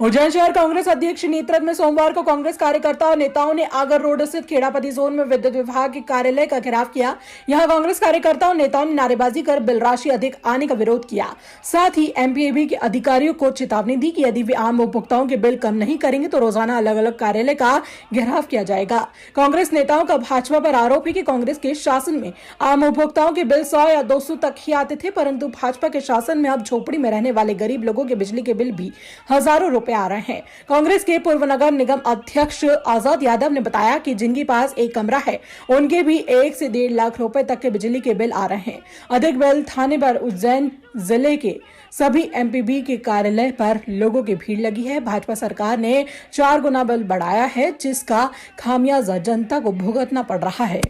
उज्जैन शहर कांग्रेस अध्यक्ष नेतृत्व में सोमवार को कांग्रेस कार्यकर्ता और नेताओं ने आगर रोड स्थित खेड़ापति जोन में विद्युत विभाग के कार्यालय का घेराव किया। यहां कांग्रेस कार्यकर्ताओं और नेताओं ने नारेबाजी कर बिल राशि अधिक आने का विरोध किया। साथ ही एमपीएबी के अधिकारियों को चेतावनी दी कि यदि वे आम उपभोक्ताओं के बिल कम नहीं करेंगे तो रोजाना अलग अलग कार्यालय का घेराव किया जाएगा। कांग्रेस नेताओं का भाजपा पर आरोप है कि कांग्रेस के शासन में आम उपभोक्ताओं के बिल 100 या 200 तक ही आते थे, परंतु भाजपा के शासन में अब झोपड़ी में रहने वाले गरीब लोगों के बिजली के बिल भी हजारों रुपए आ रहे हैं। कांग्रेस के पूर्व नगर निगम अध्यक्ष आजाद यादव ने बताया कि जिनके पास एक कमरा है उनके भी 1 से 1.5 लाख रुपए तक के बिजली के बिल आ रहे हैं। अधिक बिल थाने पर उज्जैन जिले के सभी एमपीबी के कार्यालय पर लोगों की भीड़ लगी है। भाजपा सरकार ने 4 गुना बिल बढ़ाया है, जिसका खामियाजा जनता को भुगतना पड़ रहा है।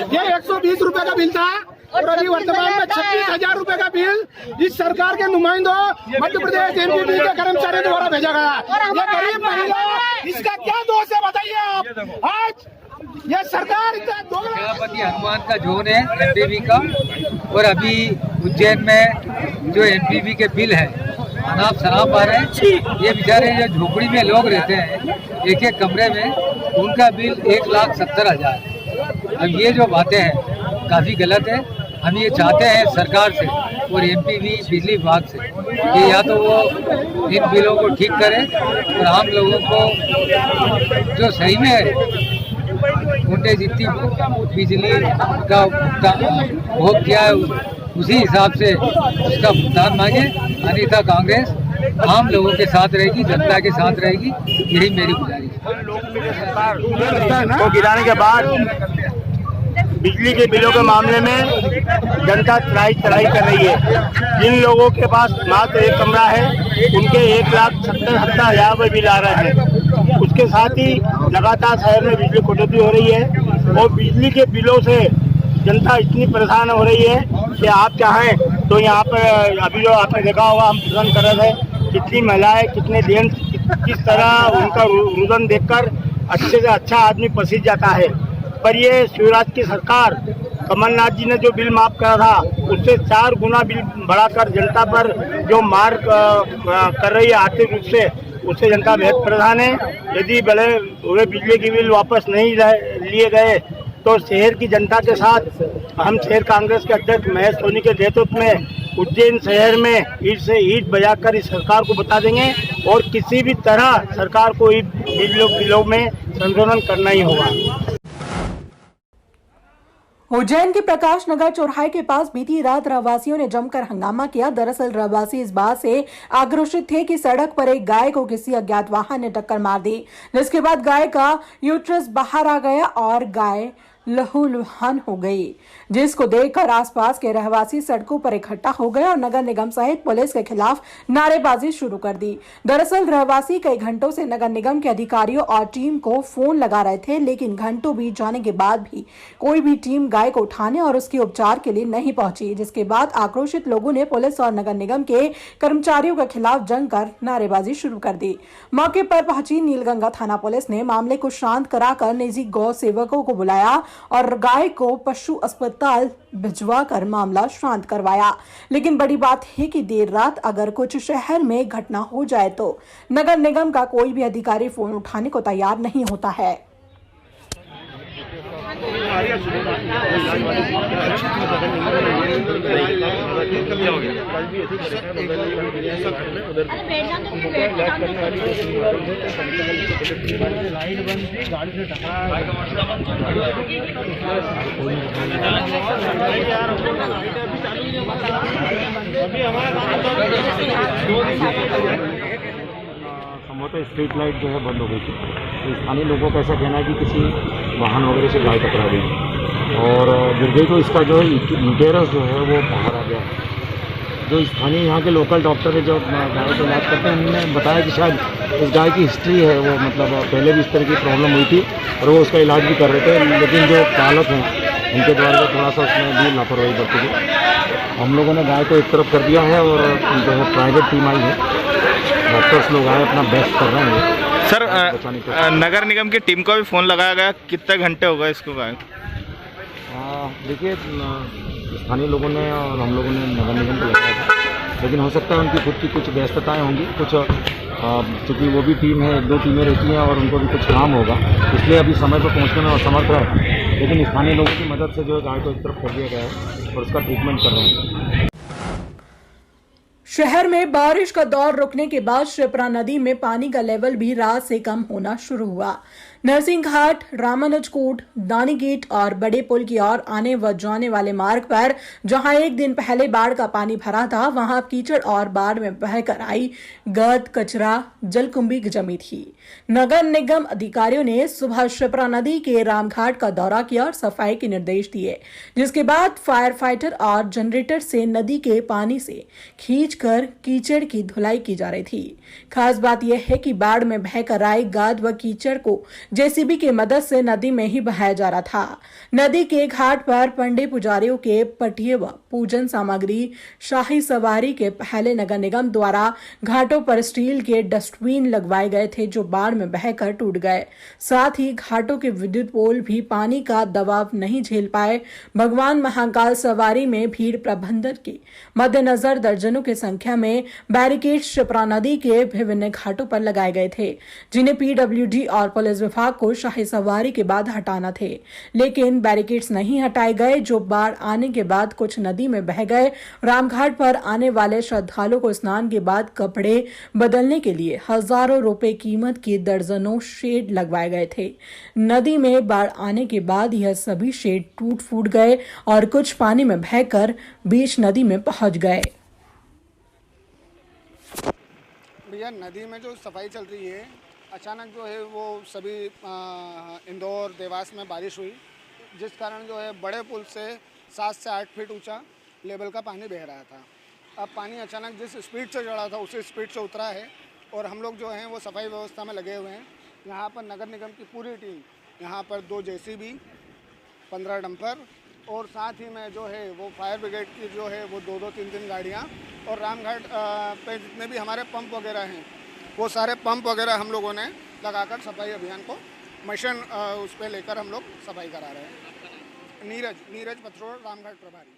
ये 120 रुपए का बिल था और अभी वर्तमान में 26,000 रुपए का बिल इस सरकार के नुमाइंदों मध्य प्रदेश एमपीबी के कर्मचारियों द्वारा भेजा गया। ये गरीब महिला, इसका क्या दोष है बताइए आप। आज ये सरकार खेड़ापति हनुमान का जोन है एमपीबी का, और अभी उज्जैन में जो एमपीबी के बिल है अनाप शनाप आ रहे हैं। ये बेचारे जो झोपड़ी में लोग रहते हैं एक एक कमरे में, उनका बिल 1,70,000। अब ये जो बातें हैं काफ़ी गलत है। हम ये चाहते हैं सरकार से और एमपीबी बिजली विभाग से कि या तो वो इन बिलों को ठीक करें और आम लोगों को जो सही में है उनने जितनी बिजली का भोग किया है उसी हिसाब से उसका भुगतान मांगे। अन्यथा कांग्रेस आम लोगों के साथ रहेगी, जनता के साथ रहेगी। यही मेरी गुजारिश को गिराने के बाद बिजली के बिलों के मामले में जनता चढ़ाई कर रही है। जिन लोगों के पास मात्र एक कमरा है उनके 1,70,000 रुपये बिल आ रहे हैं। उसके साथ ही लगातार शहर में बिजली कटौती हो रही है और बिजली के बिलों से जनता इतनी परेशान हो रही है कि आप चाहें तो यहाँ पर अभी जो आपने देखा होगा, हम प्रदर्शन कर रहे थे, कितनी महिलाएं कितने जेंट्स किस तरह उनका रुदन देखकर अच्छे से अच्छा आदमी पसीज जाता है। पर ये शिवराज की सरकार, कमलनाथ जी ने जो बिल माफ करा था उससे 4 गुना बिल बढ़ाकर जनता पर जो मार कर रही है आर्थिक रूप से, उससे जनता बेहद परेशान है। यदि बड़े हुए बिजली के बिल वापस नहीं लिए गए तो शहर की जनता के साथ हम शहर कांग्रेस के अध्यक्ष महेश सोनी के नेतृत्व में उज्जैन शहर में ईंट से ईंट बजाकर इस सरकार को बता देंगे और किसी भी तरह सरकार को बिलों में संशोधन करना ही होगा। उज्जैन के प्रकाश नगर चौराहे के पास बीती रात रहवासियों ने जमकर हंगामा किया। दरअसल रहवासी इस बात से आक्रोशित थे कि सड़क पर एक गाय को किसी अज्ञात वाहन ने टक्कर मार दी, जिसके बाद गाय का यूट्रस बाहर आ गया और गाय लहूलुहान हो गई, जिसको देखकर आसपास के रहवासी सड़कों पर इकट्ठा हो गए और नगर निगम सहित पुलिस के खिलाफ नारेबाजी शुरू कर दी। दरअसल रहवासी कई घंटों से नगर निगम के अधिकारियों और टीम को फोन लगा रहे थे, लेकिन घंटों बीत जाने के बाद भी कोई भी टीम गाय को उठाने और उसके उपचार के लिए नहीं पहुंची, जिसके बाद आक्रोशित लोगों ने पुलिस और नगर निगम के कर्मचारियों के खिलाफ जमकर नारेबाजी शुरू कर दी। मौके पर पहुंची नीलगंगा थाना पुलिस ने मामले को शांत कराकर निजी गौ सेवकों को बुलाया और गाय को पशु अस्पताल भिजवाकर मामला शांत करवाया। लेकिन बड़ी बात है कि देर रात अगर कुछ शहर में घटना हो जाए तो नगर निगम का कोई भी अधिकारी फोन उठाने को तैयार नहीं होता है। संभवतः स्ट्रीट लाइट जो है बंद हो गई थी, तो स्थानीय लोगों का ऐसा कहना है कि किसी वाहन वगैरह से गाय टकरा गई और गिर गई, तो इसका जो है यूटेरस जो है वो बाहर आ गया है। जो स्थानीय यहाँ के लोकल डॉक्टर है जो गाय को इलाज करते हैं, उन्होंने बताया कि शायद इस गाय की हिस्ट्री है, वो मतलब पहले भी इस तरह की प्रॉब्लम हुई थी और वो उसका इलाज भी कर रहे थे, लेकिन जो पालक हैं उनके द्वारा थोड़ा सा उसमें भी लापरवाही बरती थी। हम लोगों ने गाय को एक तरफ कर दिया है और जो है प्राइवेट टीम आई है, डॉक्टर्स लोग आए अपना बेस्ट कर रहे हैं। सर नगर निगम की टीम को भी फ़ोन लगाया गया, कितने घंटे हो गए इसको गाय? देखिए स्थानीय लोगों ने और हम लोगों ने नगर निगम को लगाया था, लेकिन हो सकता है उनकी खुद की कुछ व्यस्तताएं होंगी, कुछ चूँकि वो भी टीम है, 1-2 टीमें रहती हैं और उनको भी कुछ काम होगा, इसलिए अभी समय पर पहुँचने में असमर्थ रहे। लेकिन स्थानीय लोगों की मदद से जो है गाय को एक तरफ कर दिया गया है और उसका ट्रीटमेंट कर रहे हैं। शहर में बारिश का दौर रुकने के बाद शिप्रा नदी में पानी का लेवल भी रात से कम होना शुरू हुआ। नरसिंह घाट, रामानुजकोट, दानी गेट और बड़े पुल की ओर आने व जाने वाले मार्ग पर जहां एक दिन पहले बाढ़ का पानी भरा था, वहां कीचड़ और बाढ़ में बहकर आई गर्द, कचरा, जलकुंभी जमी थी। नगर निगम अधिकारियों ने सुबह शिप्रा नदी के रामघाट का दौरा किया और सफाई के निर्देश दिए, जिसके बाद फायर फाइटर और जनरेटर से नदी के पानी से खींचकर कीचड़ की धुलाई की जा रही थी। खास बात यह है कि बाढ़ में बहकर आई गाद व कीचड़ को जेसीबी की मदद से नदी में ही बहाया जा रहा था। नदी के घाट पर पंडित पुजारियों के पटिये व पूजन सामग्री, शाही सवारी के पहले नगर निगम द्वारा घाटों पर स्टील के डस्टबिन लगवाए गए थे जो बाढ़ में बहकर टूट गए। साथ ही घाटों के विद्युत पोल भी पानी का दबाव नहीं झेल पाए। भगवान महाकाल सवारी में भीड़ प्रबंधन के मद्देनजर दर्जनों की संख्या में बैरिकेड शिप्रा नदी के विभिन्न घाटों पर लगाए गए थे, जिन्हें पीडब्ल्यूडी और पुलिस विभाग को शाही सवारी के बाद हटाना थे, लेकिन बैरिकेड्स नहीं हटाए गए, जो बाढ़ आने के बाद कुछ नदी में बह गए। रामघाट पर आने वाले श्रद्धालुओं को स्नान के बाद कपड़े बदलने के लिए हजारों रुपए कीमत के दर्जनों शेड लगवाए गए थे। नदी में बाढ़ आने के बाद यह सभी शेड टूट फूट गए और कुछ पानी में बहकर बीच नदी में पहुंच गए। भैया नदी में जो सफाई चल रही है, अचानक जो है वो सभी इंदौर, देवास में बारिश हुई, जिस कारण जो है बड़े पुल से 7 से 8 फीट ऊंचा लेवल का पानी बह रहा था। अब पानी अचानक जिस स्पीड से चढ़ा था उसी स्पीड से उतरा है और हम लोग जो हैं वो सफाई व्यवस्था में लगे हुए हैं। यहाँ पर नगर निगम की पूरी टीम, यहाँ पर 2 जेसीबी, 15 डंपर और साथ ही में जो है वो फायर ब्रिगेड की जो है वो 2-2, 3-3 गाड़ियाँ और रामघाट पे जितने भी हमारे पंप वगैरह हैं वो सारे पंप वगैरह हम लोगों ने लगाकर सफाई अभियान को मिशन उस पर लेकर हम लोग सफाई करा रहे हैं। नीरज पथरोड़, रामघाट प्रभारी।